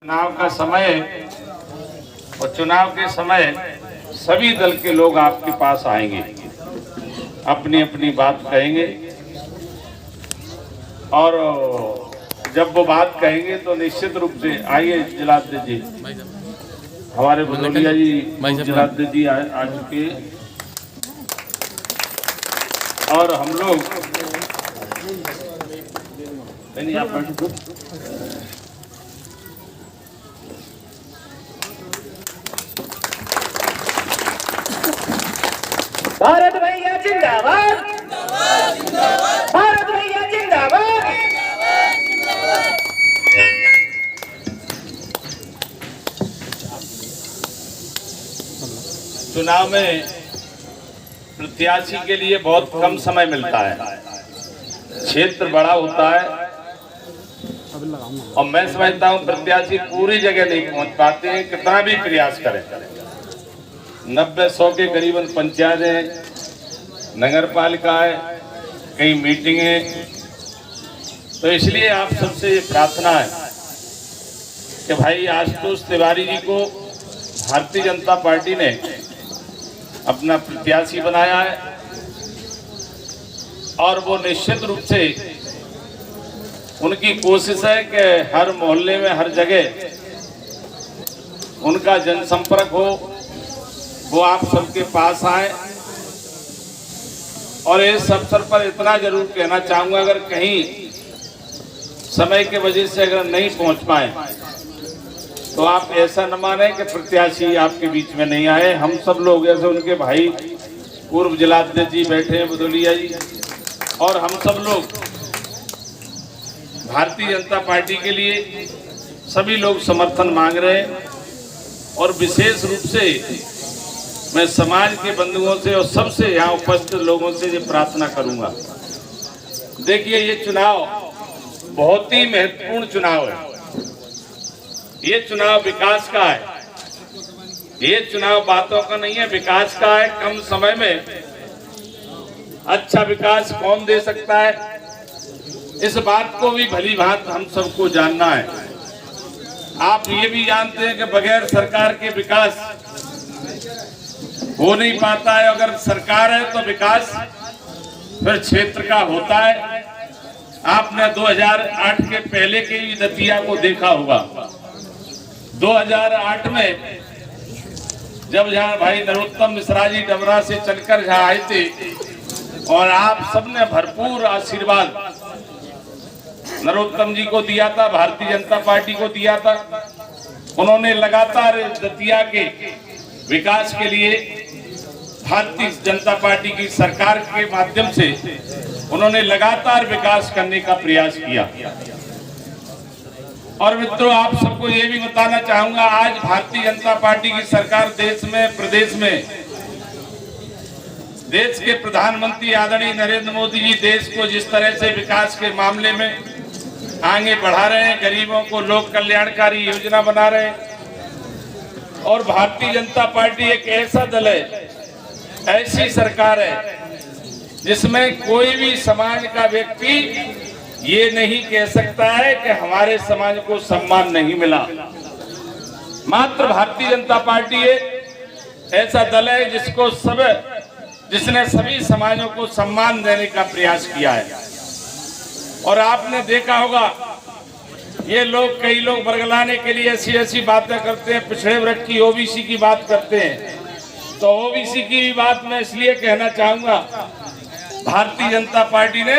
चुनाव का समय और चुनाव के समय सभी दल के लोग आपके पास आएंगे, अपनी अपनी बात कहेंगे और जब वो बात कहेंगे तो निश्चित रूप से आइए जिलाध्यक्ष जी, हमारे भदौलिया जी जिलाध्यक्ष जी आ चुके और हम लोग नहीं आप भारत भैया जिंदाबाद, भारत भैया जिंदाबाद। चुनाव में प्रत्याशी के लिए बहुत कम समय मिलता है, क्षेत्र बड़ा होता है और मैं समझता हूं प्रत्याशी पूरी जगह नहीं पहुंच पाते हैं, कितना भी प्रयास करें। 90-100 के करीबन पंचायतें, नगर पालिका है, कई मीटिंगें, तो इसलिए आप सबसे ये प्रार्थना है कि भाई आशुतोष तिवारी जी को भारतीय जनता पार्टी ने अपना प्रत्याशी बनाया है और वो निश्चित रूप से उनकी कोशिश है कि हर मोहल्ले में हर जगह उनका जनसंपर्क हो, वो आप सबके पास आए। और इस अवसर पर इतना जरूर कहना चाहूंगा, अगर कहीं समय के वजह से अगर नहीं पहुंच पाए तो आप ऐसा न माने कि प्रत्याशी आपके बीच में नहीं आए। हम सब लोग जैसे उनके भाई पूर्व जिलाध्यक्ष जी बैठे हैं भदौलिया जी, और हम सब लोग भारतीय जनता पार्टी के लिए सभी लोग समर्थन मांग रहे हैं और विशेष रूप से मैं समाज के बंधुओं से और सबसे यहाँ उपस्थित लोगों से ये प्रार्थना करूंगा। देखिए, ये चुनाव बहुत ही महत्वपूर्ण चुनाव है। ये चुनाव विकास का है, ये चुनाव बातों का नहीं है, विकास का है। कम समय में अच्छा विकास कौन दे सकता है, इस बात को भी भली भांति हम सबको जानना है। आप ये भी जानते हैं कि बगैर सरकार के विकास हो नहीं पाता है। अगर सरकार है तो विकास फिर क्षेत्र का होता है। आपने 2008 के पहले के दतिया को देखा होगा। 2008 में जब यहाँ भाई नरोत्तम मिश्रा जी डबरा से चलकर यहाँ आए थे और आप सबने भरपूर आशीर्वाद नरोत्तम जी को दिया था, भारतीय जनता पार्टी को दिया था। उन्होंने लगातार दतिया के विकास के लिए भारतीय जनता पार्टी की सरकार के माध्यम से उन्होंने लगातार विकास करने का प्रयास किया। और मित्रों, आप सबको ये भी बताना चाहूंगा, आज भारतीय जनता पार्टी की सरकार देश में, प्रदेश में, देश के प्रधानमंत्री आदरणीय नरेंद्र मोदी जी देश को जिस तरह से विकास के मामले में आगे बढ़ा रहे हैं, गरीबों को लोक कल्याणकारी योजना बना रहे हैं। और भारतीय जनता पार्टी एक ऐसा दल है, ऐसी सरकार है जिसमें कोई भी समाज का व्यक्ति ये नहीं कह सकता है कि हमारे समाज को सम्मान नहीं मिला। मात्र भारतीय जनता पार्टी ऐसा दल है जिसने सभी समाजों को सम्मान देने का प्रयास किया है। और आपने देखा होगा, ये लोग, कई लोग बरगलाने के लिए ऐसी ऐसी बातें करते हैं, पिछड़े वर्ग की, ओबीसी की बात करते हैं। तो ओबीसी की भी बात मैं इसलिए कहना चाहूंगा, भारतीय जनता पार्टी ने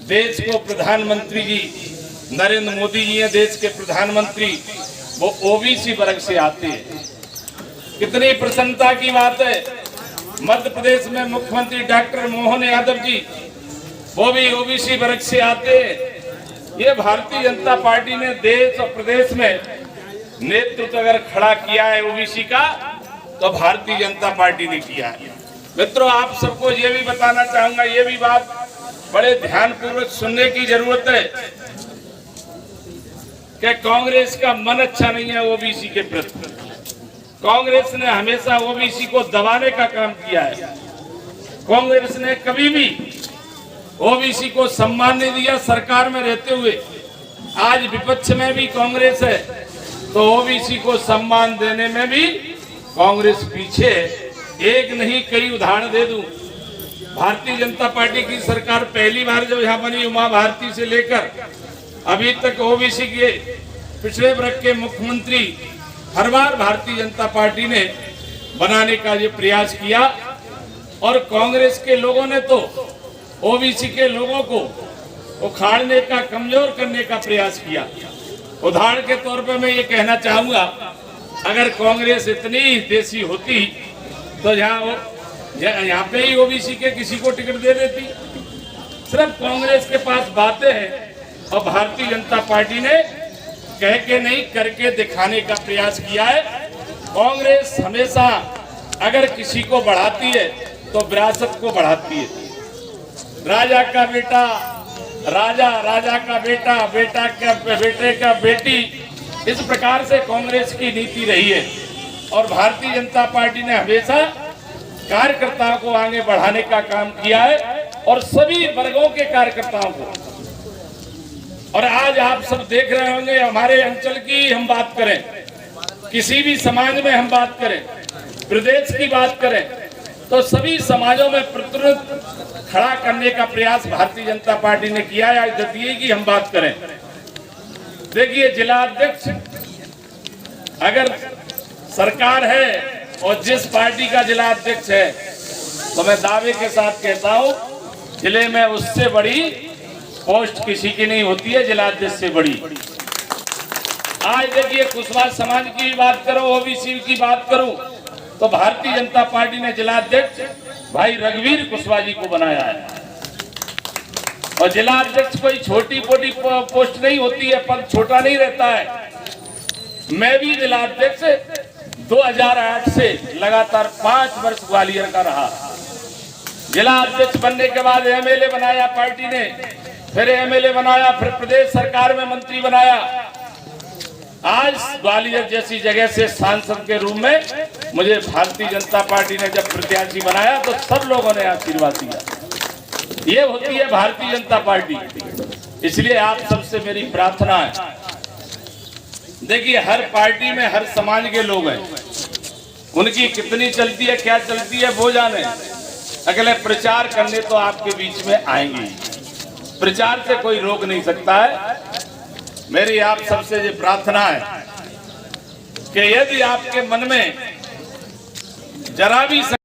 देश को, प्रधानमंत्री जी नरेंद्र मोदी जी हैं देश के प्रधानमंत्री, वो ओबीसी वर्ग से आते हैं। कितनी प्रसन्नता की बात है। मध्य प्रदेश में मुख्यमंत्री डॉक्टर मोहन यादव जी, वो भी ओबीसी वर्ग से आते हैं। ये भारतीय जनता पार्टी ने देश और प्रदेश में नेतृत्व अगर खड़ा किया है ओबीसी का, तो भारतीय जनता पार्टी ने किया है। मित्रों, आप सबको ये भी बताना चाहूंगा, ये भी बात बड़े ध्यानपूर्वक सुनने की जरूरत है कि कांग्रेस का मन अच्छा नहीं है ओबीसी के प्रति। कांग्रेस ने हमेशा ओबीसी को दबाने का काम किया है। कांग्रेस ने कभी भी ओबीसी को सम्मान नहीं दिया सरकार में रहते हुए। आज विपक्ष में भी कांग्रेस है, तो ओबीसी को सम्मान देने में भी कांग्रेस पीछे। एक नहीं कई उदाहरण दे दूं। भारतीय जनता पार्टी की सरकार पहली बार जब यहाँ बनी, उमा भारती से लेकर अभी तक ओबीसी के पिछड़े वर्ग के मुख्यमंत्री हर बार भारतीय जनता पार्टी ने बनाने का ये प्रयास किया, और कांग्रेस के लोगों ने तो ओबीसी के लोगों को उखाड़ने का, कमजोर करने का प्रयास किया। उदाहरण के तौर पर मैं ये कहना चाहूंगा, अगर कांग्रेस इतनी देसी होती तो यहाँ पे ही ओबीसी के किसी को टिकट दे देती। सिर्फ कांग्रेस के पास बातें हैं और भारतीय जनता पार्टी ने कह के नहीं करके दिखाने का प्रयास किया है। कांग्रेस हमेशा अगर किसी को बढ़ाती है तो विरासत को बढ़ाती है। राजा का बेटा राजा, राजा का बेटा, बेटा का बेटे का बेटी, इस प्रकार से कांग्रेस की नीति रही है। और भारतीय जनता पार्टी ने हमेशा कार्यकर्ताओं को आगे बढ़ाने का काम किया है, और सभी वर्गों के कार्यकर्ताओं को। और आज आप सब देख रहे होंगे, हमारे अंचल की हम बात करें, किसी भी समाज में हम बात करें, प्रदेश की बात करें, तो सभी समाजों में प्रतिनिधित्व खड़ा करने का प्रयास भारतीय जनता पार्टी ने किया है। आज दतिया की हम बात करें, देखिए जिला अध्यक्ष अगर सरकार है और जिस पार्टी का जिला अध्यक्ष है, तो मैं दावे के साथ कहता हूं जिले में उससे बड़ी पोस्ट किसी की नहीं होती है, जिला अध्यक्ष से बड़ी। आज देखिए कुशवाहा समाज की बात करो, ओबीसी की बात करूं, तो भारतीय जनता पार्टी ने जिला अध्यक्ष भाई रघुवीर कुशवाहा जी को बनाया है। और जिला अध्यक्ष कोई छोटी मोटी पोस्ट नहीं होती है, पद छोटा नहीं रहता है। मैं भी जिला अध्यक्ष 2008 से लगातार 5 वर्ष ग्वालियर का रहा। जिला अध्यक्ष बनने के बाद एमएलए बनाया पार्टी ने, फिर एमएलए बनाया, फिर प्रदेश सरकार में मंत्री बनाया। आज ग्वालियर जैसी जगह से सांसद के रूप में मुझे भारतीय जनता पार्टी ने जब प्रत्याशी बनाया तो सब लोगों ने आशीर्वाद दिया। ये होती है भारतीय जनता पार्टी। इसलिए आप सबसे मेरी प्रार्थना है, देखिए हर पार्टी में हर समाज के लोग हैं, उनकी कितनी चलती है, क्या चलती है वो जाने। अगले प्रचार करने तो आपके बीच में आएंगे, प्रचार से कोई रोक नहीं सकता है। मेरी आप सबसे ये प्रार्थना है कि यदि आपके मन में जरा भी